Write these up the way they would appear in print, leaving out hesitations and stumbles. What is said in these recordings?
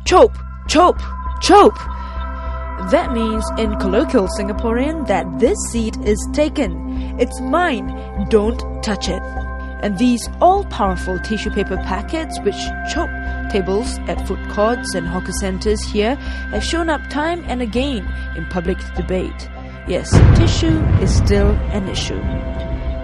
Chope, chope, chope. That means in colloquial Singaporean that this seat is taken. It's mine. Don't touch it. And these all-powerful tissue paper packets which chope tables at food courts and hawker centres here have shown up time and again in public debate. Yes, tissue is still an issue.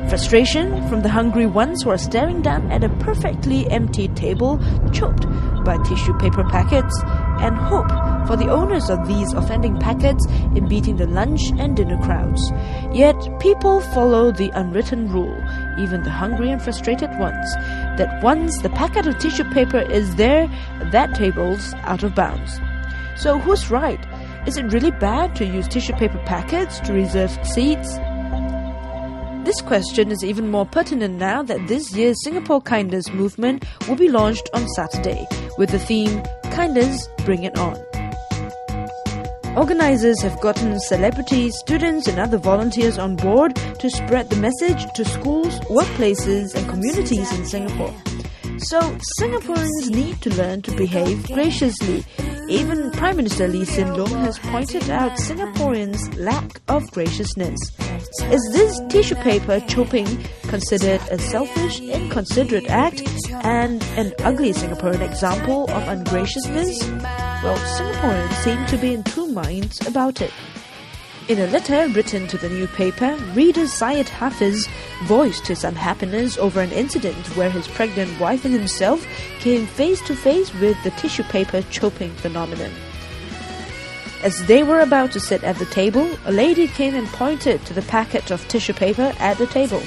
Frustration from the hungry ones who are staring down at a perfectly empty table choked by tissue paper packets, and hope for the owners of these offending packets in beating the lunch and dinner crowds. Yet people follow the unwritten rule, even the hungry and frustrated ones, that once the packet of tissue paper is there, that table's out of bounds. So who's right? Is it really bad to use tissue paper packets to reserve seats? This question is even more pertinent now that this year's Singapore Kindness movement will be launched on Saturday with the theme Kindness, Bring It On. Organisers have gotten celebrities, students and other volunteers on board to spread the message to schools, workplaces and communities in Singapore. So Singaporeans need to learn to behave graciously. Even Prime Minister Lee Hsien Loong has pointed out Singaporeans' lack of graciousness. Is this tissue paper chopping considered a selfish, inconsiderate act and an ugly Singaporean example of ungraciousness? Well, Singaporeans seem to be in two minds about it. In a letter written to the new paper, reader Syed Hafiz voiced his unhappiness over an incident where his pregnant wife and himself came face to face with the tissue paper chopping phenomenon. As they were about to sit at the table, a lady came and pointed to the packet of tissue paper at the table.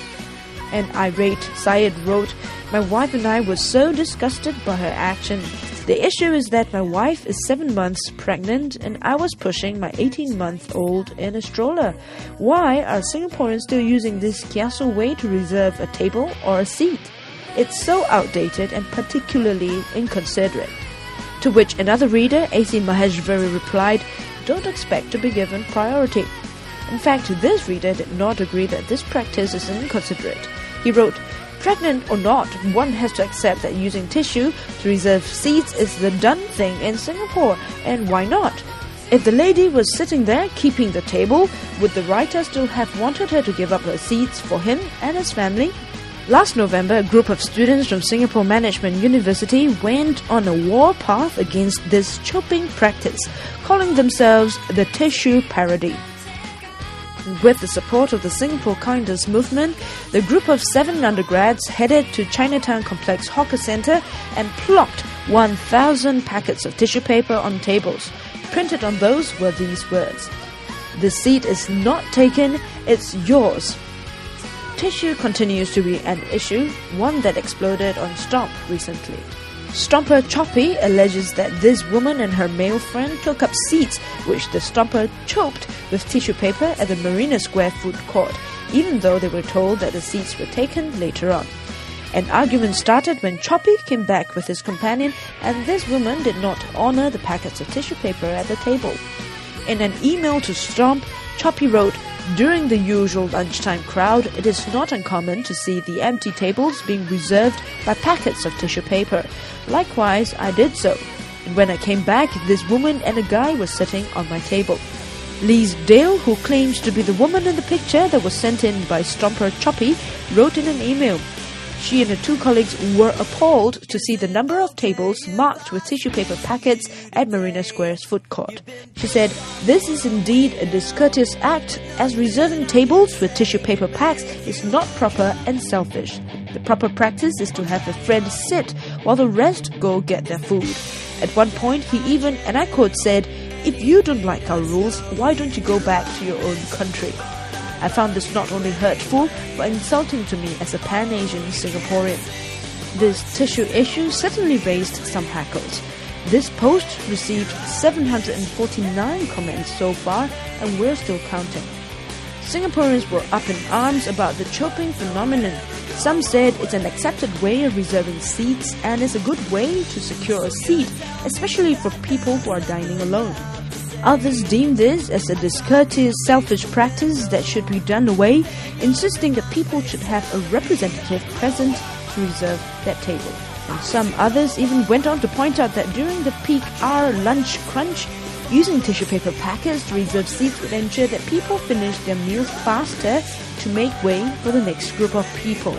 An irate Syed wrote, "My wife and I were so disgusted by her action. The issue is that my wife is 7 months pregnant and I was pushing my 18-month-old in a stroller. Why are Singaporeans still using this kiasu way to reserve a table or a seat? It's so outdated and particularly inconsiderate." To which another reader, AC Maheshwari, replied, "Don't expect to be given priority." In fact, this reader did not agree that this practice is inconsiderate. He wrote, "Pregnant or not, one has to accept that using tissue to reserve seats is the done thing in Singapore, and why not? If the lady was sitting there keeping the table, would the writer still have wanted her to give up her seats for him and his family?" Last November, a group of students from Singapore Management University went on a warpath against this chopping practice, calling themselves the Tissue Parody. With the support of the Singapore Kindness movement, the group of 7 undergrads headed to Chinatown Complex Hawker Centre and plopped 1,000 packets of tissue paper on tables. Printed on those were these words: "The seat is not taken, it's yours." Tissue continues to be an issue, one that exploded on Stomp recently. Stomper Chope alleges that this woman and her male friend took up seats which the Stomper choked with tissue paper at the Marina Square food court, even though they were told that the seats were taken later on. An argument started when Chope came back with his companion and this woman did not honour the packets of tissue paper at the table. In an email to Stomp, Chope wrote, "During the usual lunchtime crowd, it is not uncommon to see the empty tables being reserved by packets of tissue paper. Likewise, I did so. And when I came back, this woman and a guy were sitting on my table." Lise Dale, who claims to be the woman in the picture that was sent in by Stomper Chope, wrote in an email. She and her 2 colleagues were appalled to see the number of tables marked with tissue paper packets at Marina Square's food court. She said, "This is indeed a discourteous act, as reserving tables with tissue paper packs is not proper and selfish. The proper practice is to have a friend sit while the rest go get their food." At one point, he even, and I quote, said, "If you don't like our rules, why don't you go back to your own country?" I found this not only hurtful, but insulting to me as a Pan-Asian Singaporean. This tissue issue certainly raised some hackles. This post received 749 comments so far, and we're still counting. Singaporeans were up in arms about the chopping phenomenon. Some said it's an accepted way of reserving seats and is a good way to secure a seat, especially for people who are dining alone. Others deemed this as a discourteous, selfish practice that should be done away, insisting that people should have a representative present to reserve that table. And some others even went on to point out that during the peak hour lunch crunch, using tissue paper packets to reserve seats would ensure that people finished their meals faster to make way for the next group of people.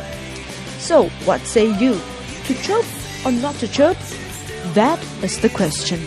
So, what say you? To chope or not to chope? That is the question.